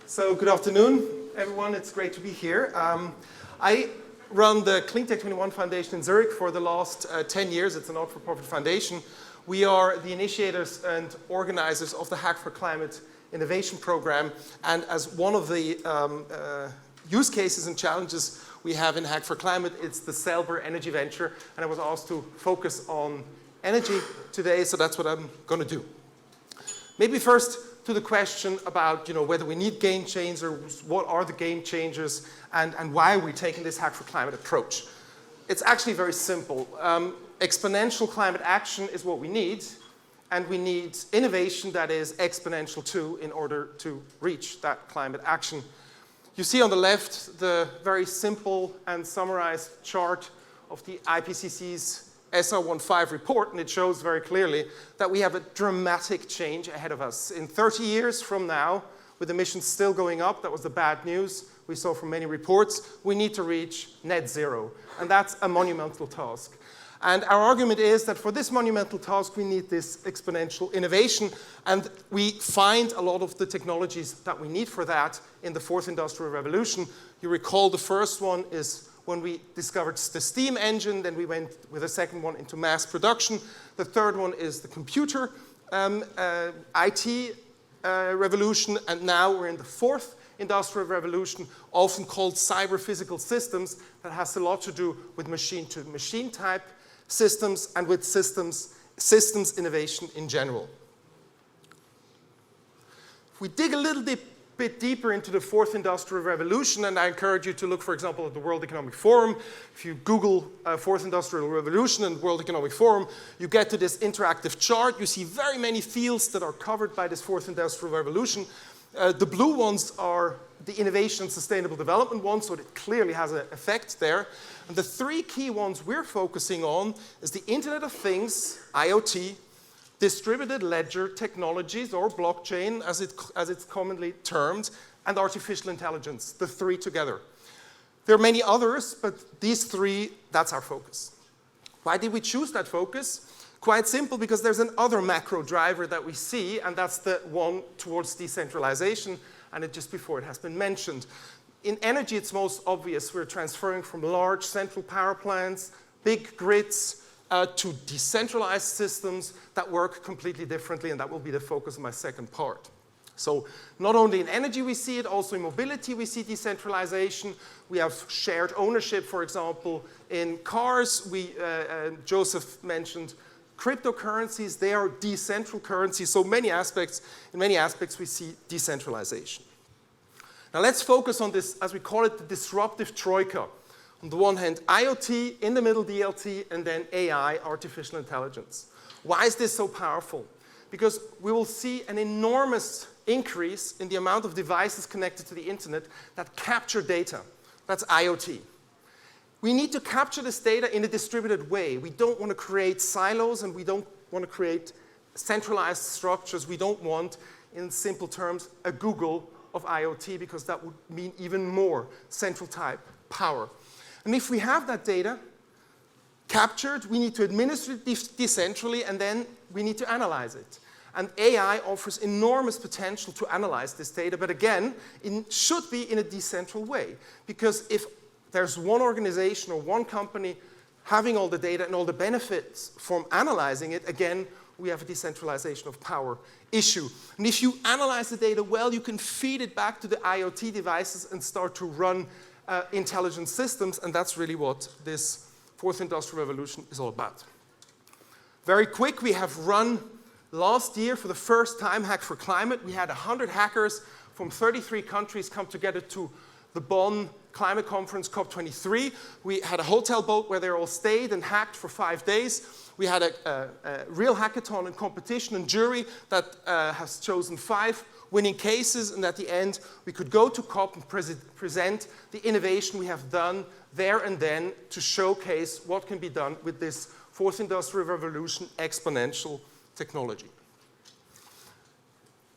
So good afternoon, everyone. It's great to be here. I run the Cleantech21 Foundation in Zurich for the last 10 years. It's a not-for-profit foundation. We are the initiators and organizers of the Hack for Climate Innovation Program. And as one of the use cases and challenges we have in Hack for Climate, it's the Selber energy venture. And I was asked to focus on energy today, so that's what I'm going to do. Maybe first to the question about whether we need game changers, what are the game changers, and why are we taking this Hack for Climate approach. It's actually very simple. Exponential climate action is what we need, and we need innovation that is exponential too in order to reach that climate action. You see on the left the very simple and summarized chart of the IPCC's SR15 report, and it shows very clearly that we have a dramatic change ahead of us. In 30 years from now, with emissions still going up, that was the bad news we saw from many reports, we need to reach net zero, and that's a monumental task. And our argument is that for this monumental task, we need this exponential innovation, and we find a lot of the technologies that we need for that in the fourth industrial revolution. You recall the first one is when we discovered the steam engine, then we went with a second one into mass production. The third one is the computer IT revolution, and now we're in the fourth industrial revolution, often called cyber physical systems, that has a lot to do with machine-to-machine type systems and with systems innovation in general. If we dig a little bit deeper into the fourth industrial revolution, and I encourage you to look, for example, at the World Economic Forum. If you Google fourth industrial revolution and World Economic Forum, you get to this interactive chart. You see very many fields that are covered by this fourth industrial revolution. The blue ones are the innovation and sustainable development ones, so it clearly has an effect there. And the three key ones we're focusing on is the Internet of Things, IoT, distributed ledger technologies, or blockchain as it's commonly termed, and artificial intelligence, the three together. There are many others, but these three, that's our focus. Why did we choose that focus? Quite simple, because there's another macro driver that we see, and that's the one towards decentralization, and just before it has been mentioned. In energy, it's most obvious. We're transferring from large central power plants, big grids, to decentralized systems that work completely differently, and that will be the focus of my second part. So not only in energy we see it, also in mobility we see decentralization. We have shared ownership, for example, in cars. Joseph mentioned cryptocurrencies. They are decentral currencies, so in many aspects we see decentralization. Now let's focus on this, as we call it, the disruptive troika. On the one hand, IoT, in the middle DLT, and then AI, artificial intelligence. Why is this so powerful? Because we will see an enormous increase in the amount of devices connected to the internet that capture data. That's IoT. We need to capture this data in a distributed way. We don't want to create silos, and we don't want to create centralized structures. We don't want, in simple terms, a Google of IoT, because that would mean even more central type power. And if we have that data captured, we need to administer it decentrally, and then we need to analyze it. And AI offers enormous potential to analyze this data, but again, it should be in a decentral way. Because if there's one organization or one company having all the data and all the benefits from analyzing it, again, we have a decentralization of power issue. And if you analyze the data well, you can feed it back to the IoT devices and start to run intelligent systems, and that's really what this fourth industrial revolution is all about. Very quick, we have run last year for the first time Hack for Climate. We had 100 hackers from 33 countries come together to the Bonn Climate Conference, COP23. We had a hotel boat where they all stayed and hacked for 5 days. We had a real hackathon and competition and jury that has chosen 5 winning cases, and at the end, we could go to COP and present the innovation we have done there and then to showcase what can be done with this fourth industrial revolution exponential technology.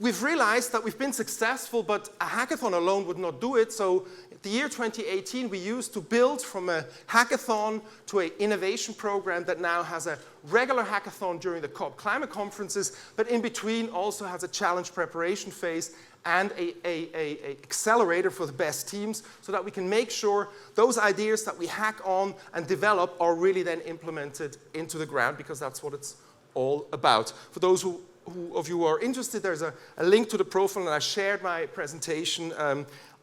We've realized that we've been successful, but a hackathon alone would not do it. So the year 2018, we used to build from a hackathon to an innovation program that now has a regular hackathon during the COP climate conferences, but in between also has a challenge preparation phase and a accelerator for the best teams so that we can make sure those ideas that we hack on and develop are really then implemented into the ground, because that's what it's all about. For those of you who are interested, there's a link to the profile, and I shared my presentation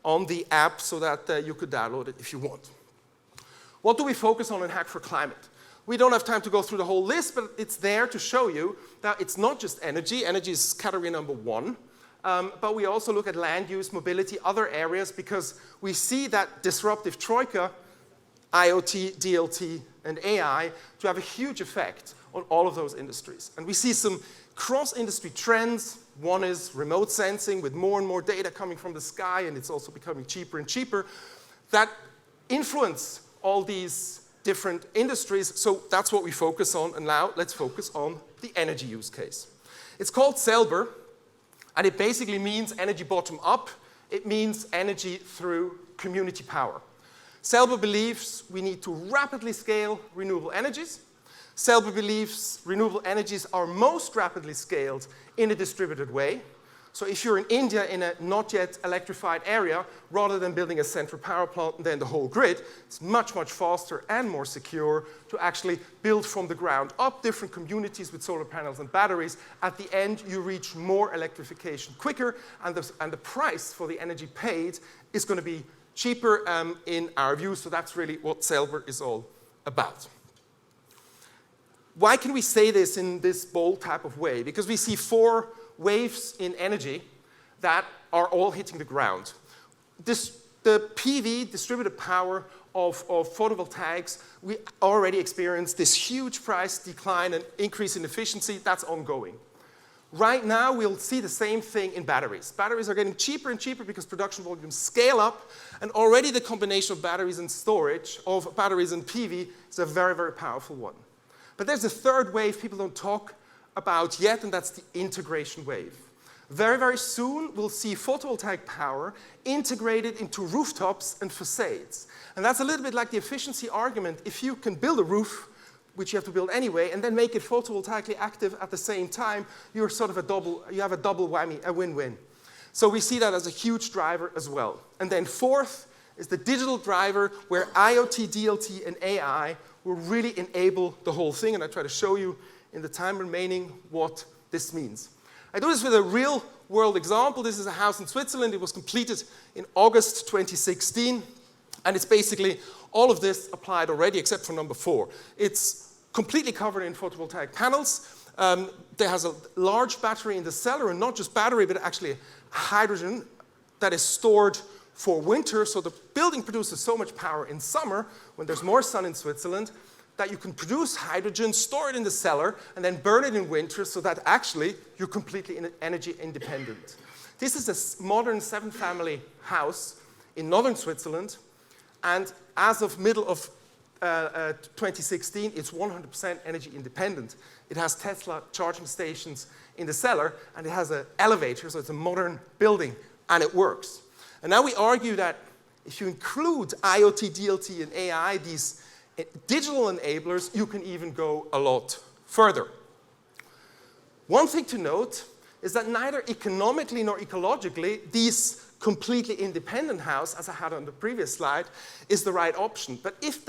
on the app so that you could download it if you want. What do we focus on in Hack for Climate? We don't have time to go through the whole list, but it's there to show you that it's not just energy. Energy is category number 1. But we also look at land use, mobility, other areas, because we see that disruptive troika, IoT, DLT, and AI, to have a huge effect on all of those industries. And we see some cross-industry trends. One is remote sensing, with more and more data coming from the sky, and it's also becoming cheaper and cheaper, that influence all these different industries. So that's what we focus on. And now let's focus on the energy use case. It's called Selber. And it basically means energy bottom up. It means energy through community power. Selber believes we need to rapidly scale renewable energies. Selber believes renewable energies are most rapidly scaled in a distributed way. So if you're in India in a not yet electrified area, rather than building a central power plant and then the whole grid, it's much, much faster and more secure to actually build from the ground up different communities with solar panels and batteries. At the end, you reach more electrification quicker, and the price for the energy paid is going to be cheaper in our view. So that's really what Selber is all about. Why can we say this in this bold type of way? Because we see 4 waves in energy that are all hitting the ground. The PV, distributed power of photovoltaics, we already experienced this huge price decline and increase in efficiency. That's ongoing. Right now, we'll see the same thing in batteries. Batteries are getting cheaper and cheaper because production volumes scale up, and already the combination of batteries and storage, of batteries and PV, is a very, very powerful one. But there's a third wave people don't talk about yet, and that's the integration wave. Very, very soon, we'll see photovoltaic power integrated into rooftops and facades. And that's a little bit like the efficiency argument. If you can build a roof, which you have to build anyway, and then make it photovoltaically active at the same time, you have a double whammy, a win-win. So we see that as a huge driver as well. And then fourth is the digital driver, where IoT, DLT, and AI will really enable the whole thing, and I try to show you in the time remaining what this means. I do this with a real-world example. This is a house in Switzerland. It was completed in August 2016, and it's basically all of this applied already, except for number 4. It's completely covered in photovoltaic panels. There has a large battery in the cellar, and not just battery, but actually hydrogen that is stored for winter. So the building produces so much power in summer, when there's more sun in Switzerland, that you can produce hydrogen, store it in the cellar, and then burn it in winter, so that actually you're completely energy independent. This is a modern 7-family house in northern Switzerland, and as of middle of 2016, it's 100% energy independent. It has Tesla charging stations in the cellar, and it has an elevator, so it's a modern building, and it works. And now we argue that if you include IoT, DLT, and AI, these digital enablers, you can even go a lot further. One thing to note is that neither economically nor ecologically, these completely independent house, as I had on the previous slide, is the right option. But if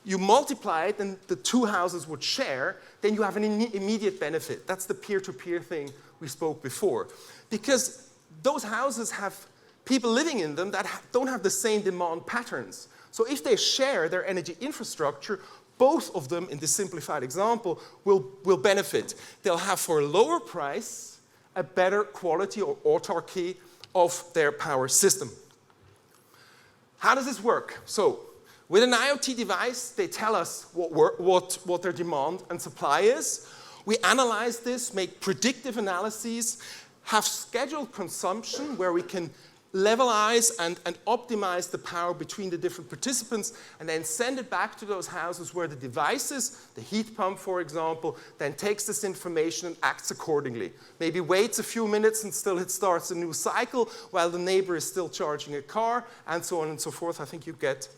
you multiply it and the 2 houses would share, then you have an immediate benefit. That's the peer-to-peer thing we spoke before. Because those houses have people living in them that don't have the same demand patterns. So if they share their energy infrastructure, both of them, in this simplified example, will benefit. They'll have, for a lower price, a better quality or autarky of their power system. How does this work? So with an IoT device, they tell us what their demand and supply is. We analyze this, make predictive analyses, have scheduled consumption where we can levelize and optimize the power between the different participants, and then send it back to those houses where the devices, the heat pump, for example, then takes this information and acts accordingly. Maybe waits a few minutes and still it starts a new cycle while the neighbor is still charging a car, and so on and so forth. I think you get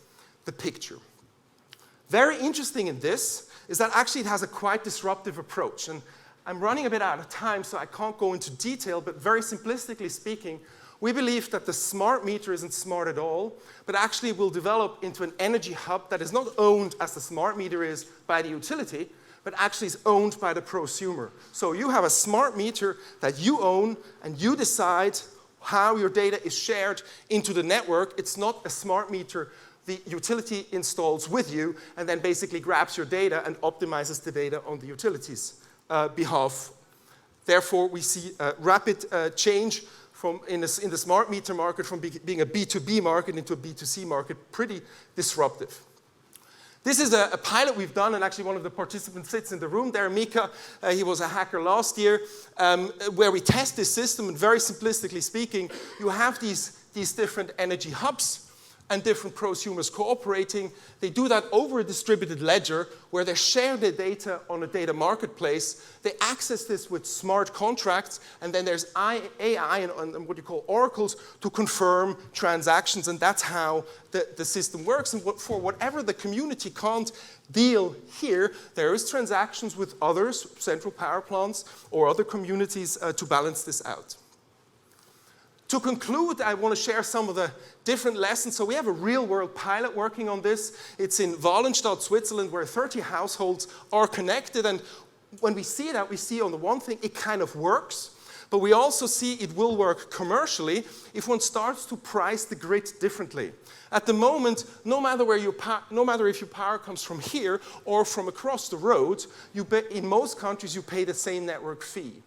the picture. Very interesting in this is that actually it has a quite disruptive approach. And I'm running a bit out of time, so I can't go into detail, but very simplistically speaking, we believe that the smart meter isn't smart at all, but actually will develop into an energy hub that is not owned as the smart meter is by the utility, but actually is owned by the prosumer. So you have a smart meter that you own, and you decide how your data is shared into the network. It's not a smart meter the utility installs with you and then basically grabs your data and optimizes the data on the utility's behalf. Therefore, we see a rapid change in the smart meter market from being a B2B market into a B2C market, pretty disruptive. This is a pilot we've done, and actually one of the participants sits in the room there, Mika. He was a hacker last year, where we test this system, and very simplistically speaking, you have these different energy hubs and different prosumers cooperating. They do that over a distributed ledger where they share their data on a data marketplace. They access this with smart contracts, and then there's AI and what you call oracles to confirm transactions, and that's how the system works. And for whatever the community can't deal here, there is transactions with others, central power plants or other communities to balance this out. To conclude, I want to share some of the different lessons. So we have a real-world pilot working on this. It's in Wallenstadt, Switzerland, where 30 households are connected. And when we see that, we see on the one thing, it kind of works. But we also see it will work commercially if one starts to price the grid differently. At the moment, no matter if your power comes from here or from across the road, in most countries you pay the same network fee.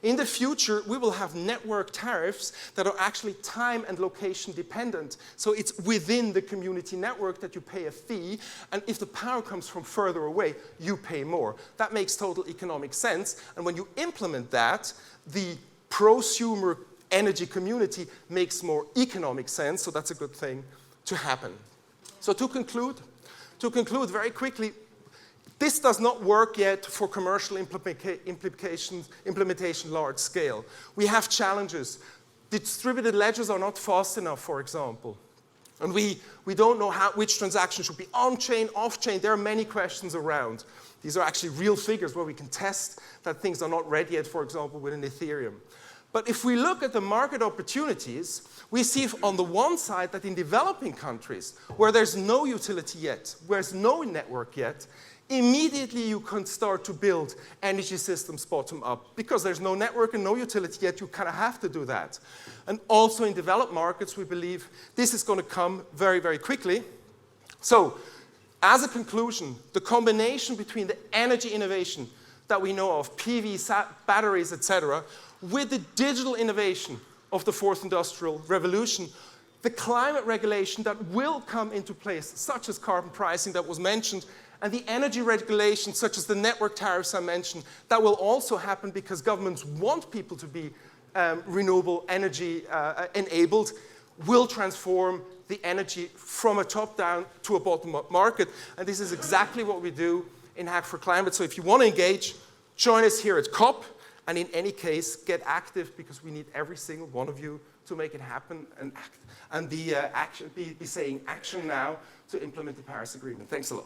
In the future, we will have network tariffs that are actually time and location dependent. So it's within the community network that you pay a fee, and if the power comes from further away, you pay more. That makes total economic sense, and when you implement that, the prosumer energy community makes more economic sense, so that's a good thing to happen. So to conclude very quickly, this does not work yet for commercial implementation large scale. We have challenges. Distributed ledgers are not fast enough, for example. And we don't know which transaction should be on-chain, off-chain. There are many questions around. These are actually real figures where we can test that things are not ready yet, for example, within Ethereum. But if we look at the market opportunities, we see on the one side that in developing countries, where there's no utility yet, where there's no network yet, immediately you can start to build energy systems bottom up. Because there's no network and no utility yet, you kind of have to do that. And also in developed markets, we believe this is going to come very, very quickly. So, as a conclusion, the combination between the energy innovation that we know of, PV, batteries, etc., with the digital innovation of the fourth industrial revolution, the climate regulation that will come into place, such as carbon pricing that was mentioned, and the energy regulation, such as the network tariffs I mentioned, that will also happen because governments want people to be renewable energy enabled, will transform the energy from a top-down to a bottom-up market. And this is exactly what we do in Hack for Climate. So if you want to engage, join us here at COP. And in any case, get active because we need every single one of you to make it happen and be saying action now to implement the Paris Agreement. Thanks a lot.